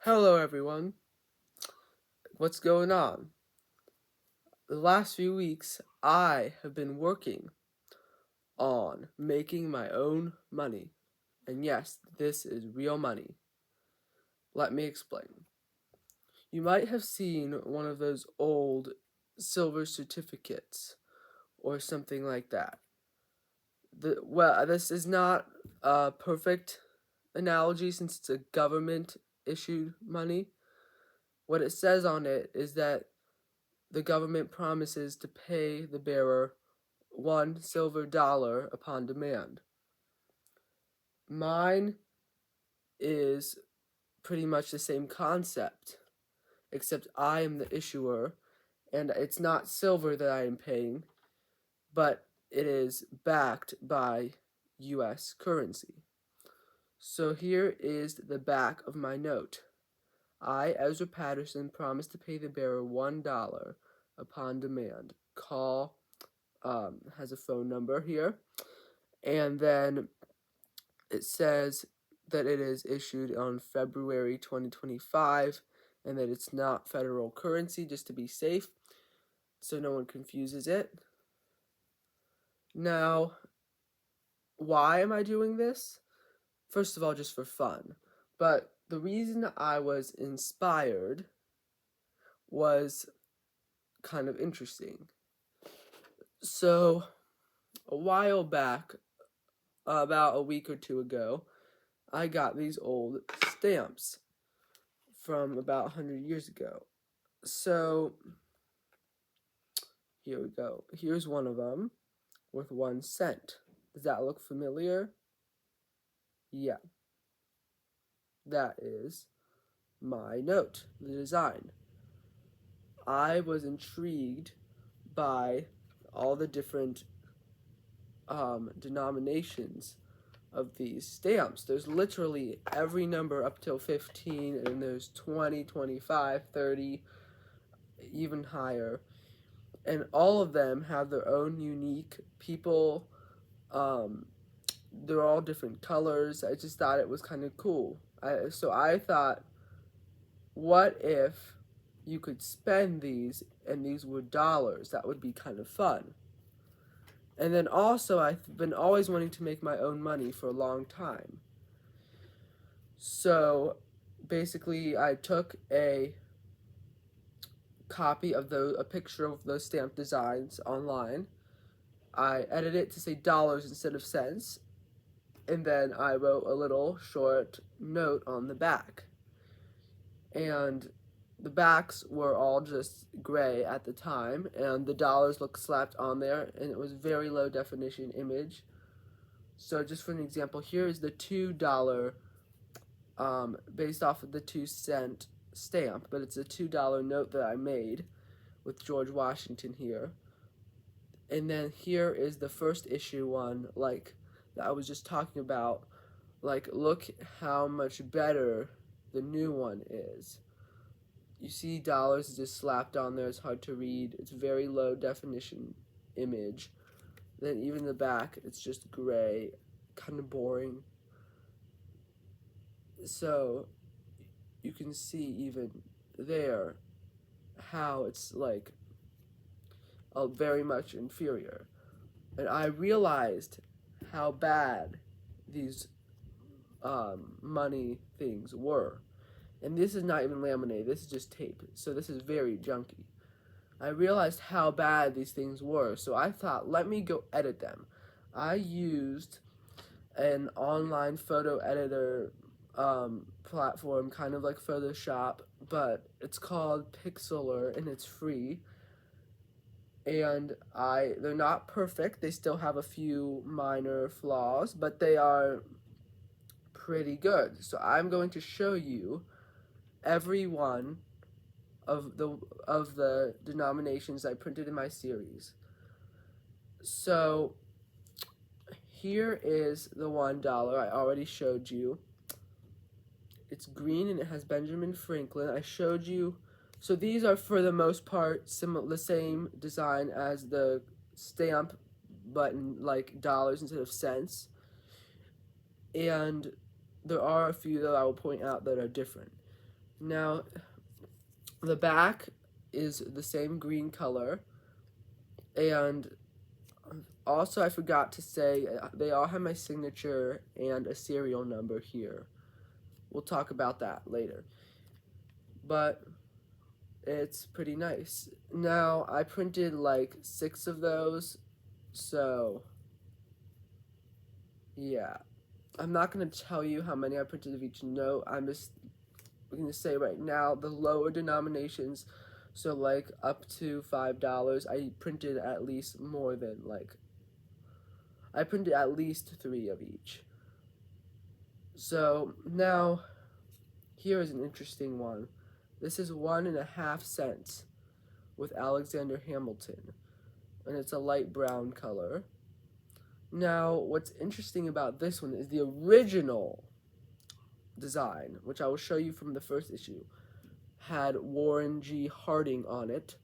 Hello, everyone. What's going on? The last few weeks, I have been working on making my own money. And yes, this is real money. Let me explain. You might have seen one of those old silver certificates or something like that. This is not a perfect analogy since it's a government issued money. What it says on it is that the government promises to pay the bearer $1 silver upon demand. Mine is pretty much the same concept, except I am the issuer, and it's not silver that I am paying, but it is backed by US currency. So here is the back of my note. I, Ezra Patterson, promise to pay the bearer $1 upon demand. Call has a phone number here, and then it says that it is issued on February 2025 and that it's not federal currency, just to be safe so no one confuses it. Now, why am I doing this? First of all, just for fun, but the reason I was inspired was kind of interesting. So, a while back, about a week or two ago, I got these old stamps from about 100 years ago. So, here we go. Here's one of them with 1 cent. Does that look familiar? Yeah. That is my note, the design. I was intrigued by all the different denominations of these stamps. There's literally every number up till 15, and there's 20, 25, 30, even higher. And all of them have their own unique people. They're all different colors. I just thought it was kind of cool. So I thought, what if you could spend these and these were dollars? That would be kind of fun. And then also, I've been always wanting to make my own money for a long time. So basically, I took a copy of a picture of those stamp designs online. I edited it to say dollars instead of cents, and then I wrote a little short note on the back. And the backs were all just gray at the time, and the dollars looked slapped on there, and it was very low definition image. So just for an example, here is the $2 based off of the 2 cent stamp, but it's a $2 note that I made with George Washington here. And then here is the first issue one, like that I was just talking about. Like, look how much better the new one is. You see dollars is just slapped on there. It's hard to read. It's very low definition image. Then even the back, it's just gray, kind of boring. So you can see even there how it's like very much inferior. And I realized how bad these money things were. And this is not even laminated, this is just tape. So this is very junky. I realized how bad these things were, so I thought, let me go edit them. I used an online photo editor platform, kind of like Photoshop, but it's called Pixlr and it's free. And they're not perfect. They still have a few minor flaws, but they are pretty good. So I'm going to show you every one of the denominations I printed in my series. So here is the $1 I already showed you. It's green and it has Benjamin Franklin. I showed you. So these are for the most part the same design as the stamp button, like dollars instead of cents. And there are a few that I will point out that are different. Now, the back is the same green color, and also I forgot to say they all have my signature and a serial number here. We'll talk about that later. But it's pretty nice. Now, I printed like 6 of those, so yeah. I'm not going to tell you how many I printed of each note. I'm just going to say right now the lower denominations, so like up to $5, I printed at least I printed at least 3 of each. So now, here is an interesting one. This is 1.5 cents with Alexander Hamilton, and it's a light brown color. Now, what's interesting about this one is the original design, which I will show you from the first issue, had Warren G. Harding on it.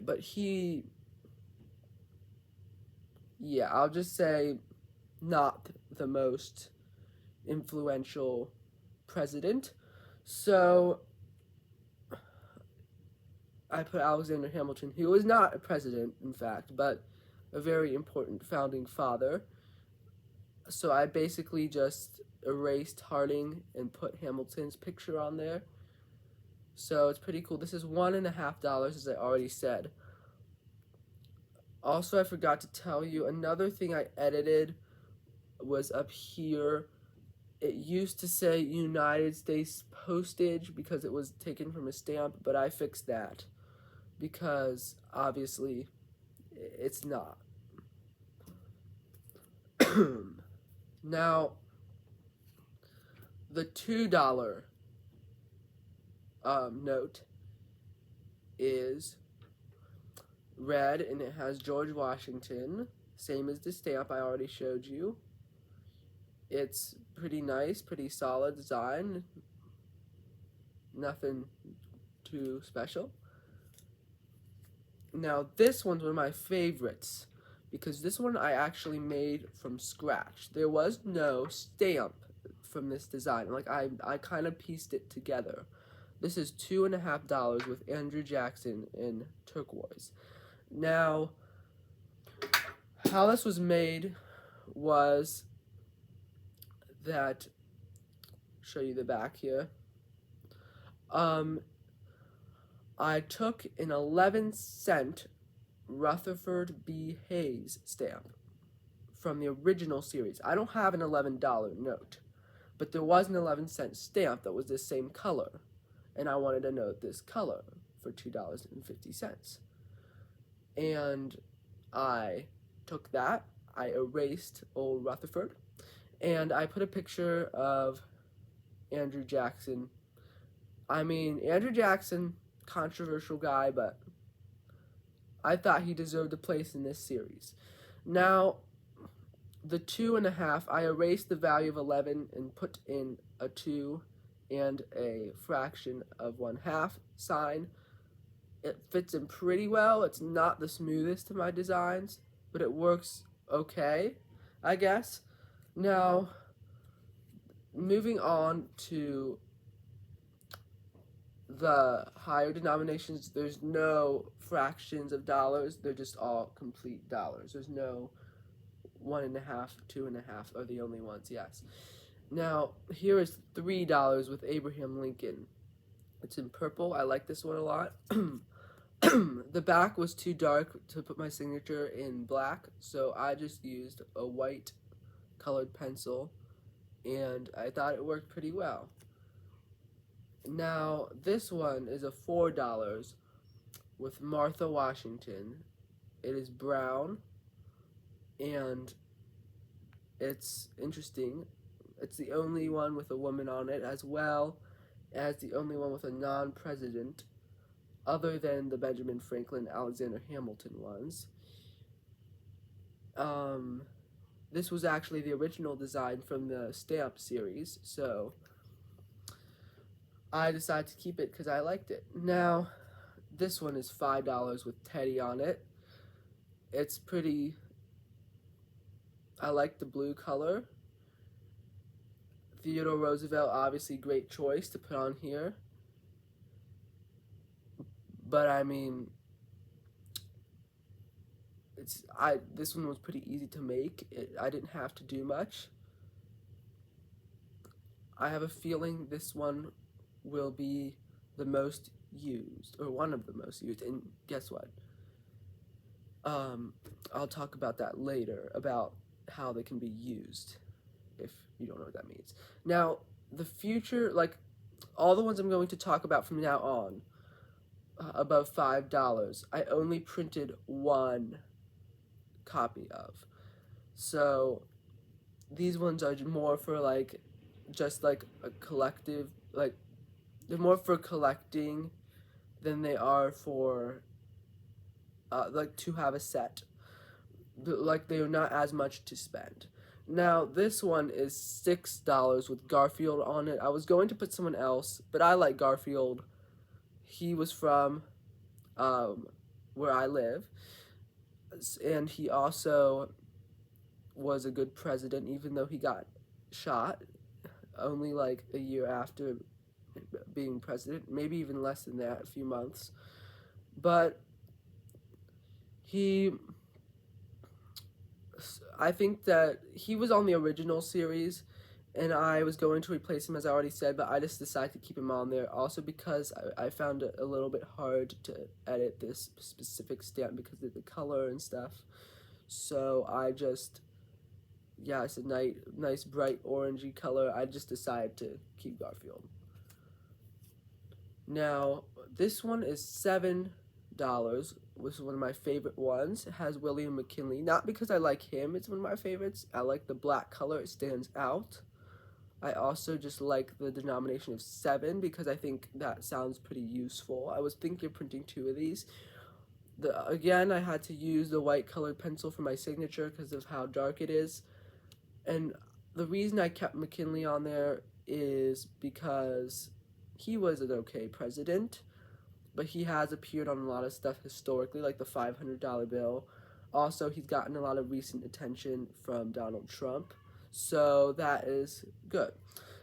But I'll just say not the most influential president. So I put Alexander Hamilton, who was not a president, in fact, but a very important founding father. So I basically just erased Harding and put Hamilton's picture on there. So it's pretty cool. This is $1.50, as I already said. Also, I forgot to tell you, another thing I edited was up here. It used to say United States postage because it was taken from a stamp, but I fixed that because obviously it's not. Now, the $2 note is red, and it has George Washington, same as the stamp I already showed you. It's pretty nice, pretty solid design, nothing too special. Now, this one's one of my favorites, because this one I actually made from scratch. There was no stamp from this design. Like, I kind of pieced it together. This is $2.50 with Andrew Jackson in turquoise. Now, how this was made was that, show you the back here. I took an 11-cent Rutherford B. Hayes stamp from the original series. I don't have an $11 note, but there was an 11-cent stamp that was the same color, and I wanted to note this color for $2.50. And I took that, I erased old Rutherford, and I put a picture of Andrew Jackson. I mean, Andrew Jackson, controversial guy, but I thought he deserved a place in this series. Now, the 2.5, I erased the value of 11 and put in a 2 and a fraction of 1/2 sign. It fits in pretty well. It's not the smoothest of my designs, but it works okay, I guess. Now, moving on to the higher denominations, there's no fractions of dollars. They're just all complete dollars. There's no 1.5, 2.5 are the only ones, yes. Now, here is $3 with Abraham Lincoln. It's in purple. I like this one a lot. The back was too dark to put my signature in black, so I just used a white colored pencil, and I thought it worked pretty well. Now, this one is a $4 with Martha Washington. It is brown, and it's interesting. It's the only one with a woman on it, as well as the only one with a non-president, other than the Benjamin Franklin, Alexander Hamilton ones. This was actually the original design from the stamp series, so I decided to keep it because I liked it. Now, this one is $5 with Teddy on it. It's pretty, I like the blue color. Theodore Roosevelt, obviously great choice to put on here. But I mean, this one was pretty easy to make. I didn't have to do much. I have a feeling this one will be the most used, or one of the most used. And guess what? I'll talk about that later, about how they can be used, if you don't know what that means. Now, the future, like all the ones I'm going to talk about from now on, above $5, I only printed one copy of. So these ones are more for like, just like a collective, like they're more for collecting than they are for like to have a set. Like they're not as much to spend. Now this one is $6 with Garfield on it. I was going to put someone else, but I like Garfield. He was from where I live, and he also was a good president, even though he got shot only like a year after being president, maybe even less than that, a few months. But I think that he was on the original series, and I was going to replace him, as I already said, but I just decided to keep him on there, also because I found it a little bit hard to edit this specific stamp because of the color and stuff. So I just, yeah, it's a nice bright orangey color. I just decided to keep Garfield. Now, this one is $7. Which is one of my favorite ones. It has William McKinley. Not because I like him, it's one of my favorites. I like the black color, it stands out. I also just like the denomination of 7 because I think that sounds pretty useful. I was thinking of printing 2 of these. Again, I had to use the white colored pencil for my signature because of how dark it is. And the reason I kept McKinley on there is because he was an okay president, but he has appeared on a lot of stuff historically, like the $500 bill. Also, he's gotten a lot of recent attention from Donald Trump, so that is good.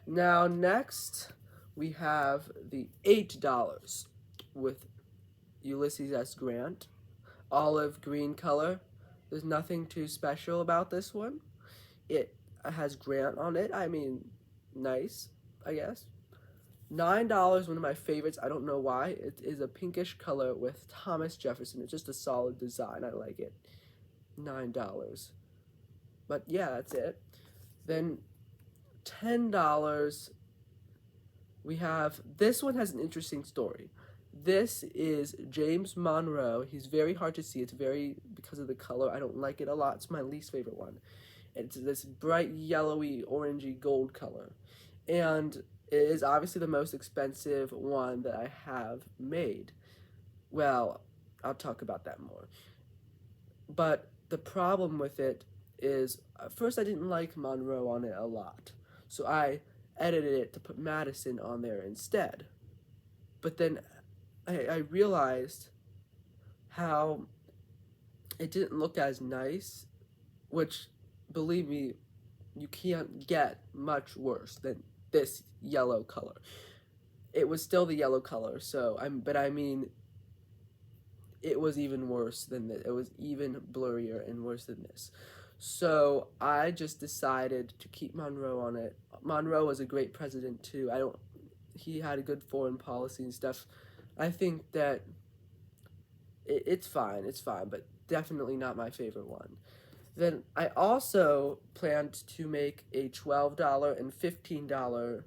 Now, next, we have the $8 with Ulysses S. Grant. Olive green color. There's nothing too special about this one. It has Grant on it. I mean, nice, I guess. $9, one of my favorites. I don't know why. It is a pinkish color with Thomas Jefferson. It's just a solid design. I like it. $9. But yeah, that's it. Then $10, we have, this one has an interesting story. This is James Monroe. He's very hard to see. It's very, because of the color, I don't like it a lot. It's my least favorite one. It's this bright yellowy, orangey gold color. And it is obviously the most expensive one that I have made. Well, I'll talk about that more. But the problem with it is, at first I didn't like Monroe on it a lot. So I edited it to put Madison on there instead. But then I realized how it didn't look as nice, which, believe me, you can't get much worse than this yellow color. It was still the yellow color, so but I mean, it was even worse than this. It was even blurrier and worse than this. So I just decided to keep Monroe on it. Monroe was a great president too. He had a good foreign policy and stuff. I think that it's fine, but definitely not my favorite one. Then I also planned to make a $12 and $15,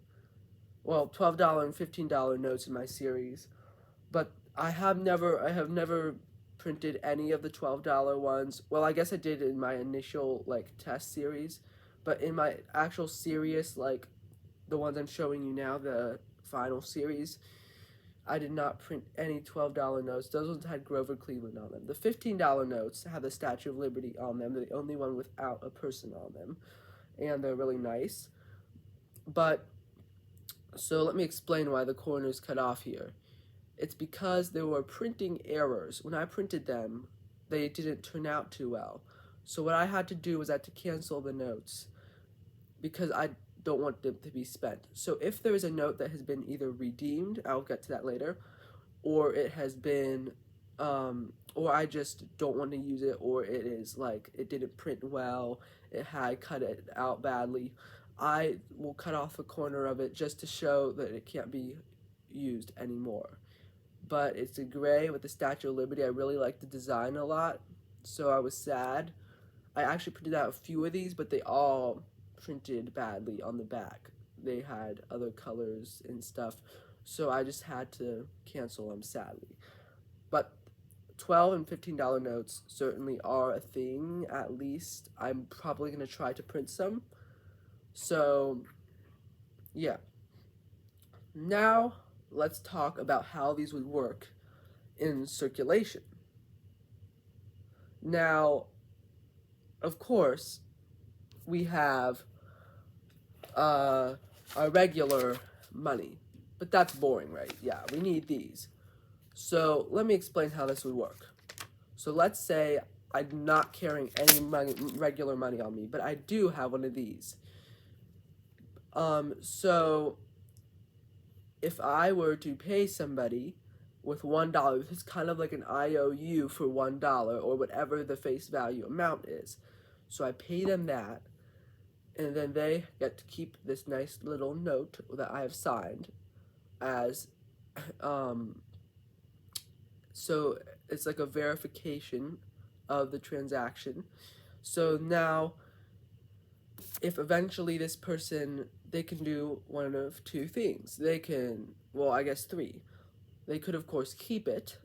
well, $12 and $15 notes in my series, but I have never printed any of the $12 ones. Well, I guess I did in my initial like test series, but in my actual serious, like the ones I'm showing you now, the final series, I did not print any $12 notes. Those ones had Grover Cleveland on them. The $15 notes have the Statue of Liberty on them. They're the only one without a person on them, and they're really nice. But, so let me explain why the corner's cut off here. It's because there were printing errors. When I printed them, they didn't turn out too well. So what I had to do was I had to cancel the notes, because I don't want them to be spent. So if there is a note that has been either redeemed, I'll get to that later, or it has been, or I just don't want to use it, or it is like it didn't print well, it had cut it out badly, I will cut off a corner of it just to show that it can't be used anymore. But it's a gray with the Statue of Liberty. I really like the design a lot, so I was sad. I actually printed out a few of these, but they all printed badly on the back. They had other colors and stuff, so I just had to cancel them, sadly. But $12 and $15 notes certainly are a thing, at least. I'm probably going to try to print some. So, yeah. Now, let's talk about how these would work in circulation. Now, of course, we have our regular money, but that's boring, right? Yeah, we need these. So let me explain how this would work. So let's say I'm not carrying any regular money on me, but I do have one of these. So if I were to pay somebody with $1, this is kind of like an IOU for $1 or whatever the face value amount is. So I pay them that, and then they get to keep this nice little note that I have signed as, so it's like a verification of the transaction. So now, if eventually this person, they can do one of two things. They can, well, I guess three. They could, of course, keep it,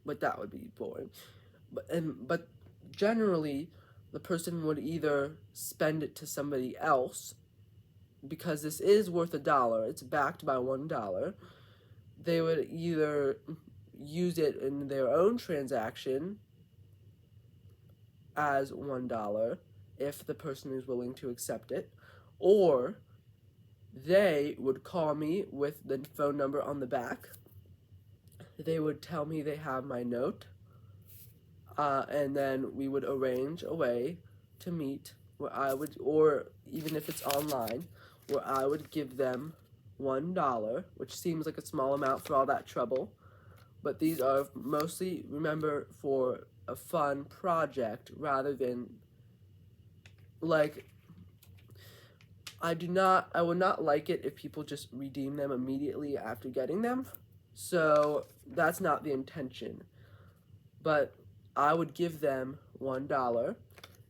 but that would be boring. But generally, the person would either spend it to somebody else, because this is worth $1, it's backed by $1. They would either use it in their own transaction as $1 if the person is willing to accept it, or they would call me with the phone number on the back. They would tell me they have my note, and then we would arrange a way to meet where I would, or even if it's online, where I would give them $1, which seems like a small amount for all that trouble, but these are mostly, remember, for a fun project rather than, like, I would not like it if people just redeem them immediately after getting them, so that's not the intention. But I would give them $1,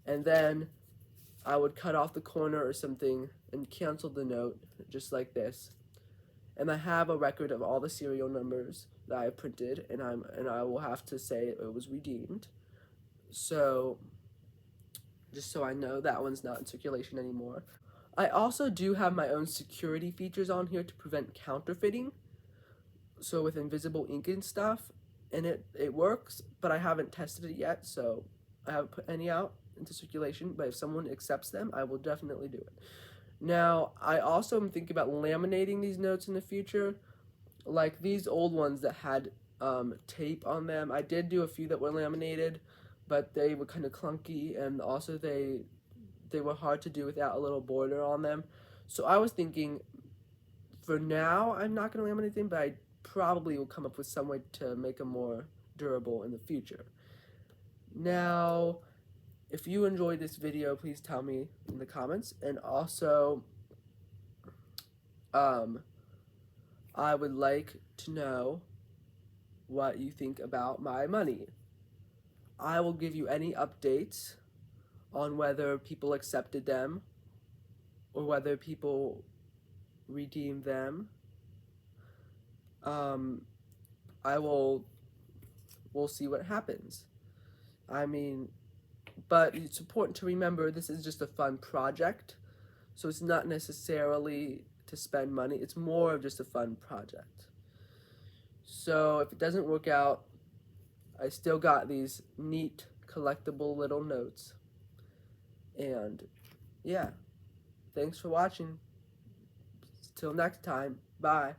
and then I would cut off the corner or something and cancel the note, just like this. And I have a record of all the serial numbers that I printed, and I will have to say it was redeemed. So, just so I know that one's not in circulation anymore. I also do have my own security features on here to prevent counterfeiting. So with invisible ink and stuff, and it works, but I haven't tested it yet, so I haven't put any out into circulation, but if someone accepts them, I will definitely do it. Now, I also am thinking about laminating these notes in the future, like these old ones that had tape on them. I did do a few that were laminated, but they were kind of clunky, and also they were hard to do without a little border on them. So I was thinking, for now, I'm not going to laminate them, but I probably will come up with some way to make them more durable in the future. Now, if you enjoyed this video, please tell me in the comments, and also, I would like to know what you think about my money. I will give you any updates on whether people accepted them or whether people redeemed them. We'll see what happens. I mean, but it's important to remember this is just a fun project, so it's not necessarily to spend money, it's more of just a fun project. So if it doesn't work out, I still got these neat collectible little notes. And yeah, thanks for watching. Till next time, bye.